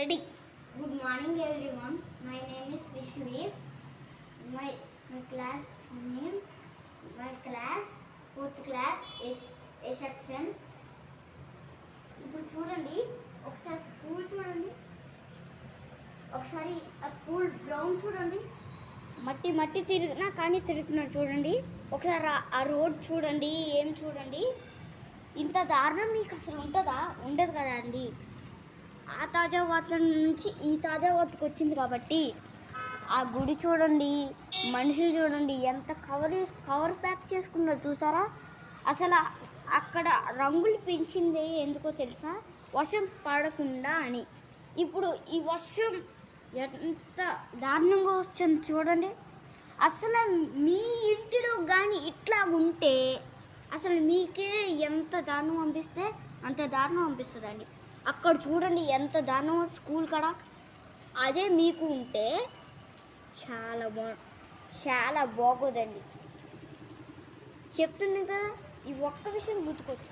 Ready. Good morning everyone. My name is Vishnuveer. My class name, my class, 4th class, A section. ఇప్పుడు చూడండి ఒకసారి school చూడండి, ఒకసారి ఆ స్కూల్ గ్రౌండ్ చూడండి. మట్టి తిరిగినా కానీ తిరుగుతున్నాడు చూడండి. ఒకసారి ఆ రోడ్ చూడండి, ఏం చూడండి. ఇంత దారుణం మీకు అసలు ఉంటుందా? ఉండదు కదా అండి. ఆ తాజా వార్త నుంచి ఈ తాజా వార్తకు వచ్చింది కాబట్టి ఆ గుడి చూడండి, మనుషులు చూడండి ఎంత కవర్ ప్యాక్ చేసుకున్నారు చూసారా. అసలు అక్కడ రంగులు పెంచింది ఎందుకో తెలుసా? వర్షం పడకుండా అని. ఇప్పుడు ఈ వర్షం ఎంత దారుణంగా వచ్చింది చూడండి. అసలు మీ ఇంటిలో కానీ ఇట్లా ఉంటే అసలు మీకే ఎంత దారుణం అనిపిస్తే అంత దారుణం అనిపిస్తుందండి. అక్కడ చూడండి ఎంత దారుణం స్కూల్ కాడ. అదే మీకు ఉంటే చాలా బాగోదండి. చెప్తున్నాను కదా, ఈ ఒక్క విషయం గుర్తుకొచ్చు.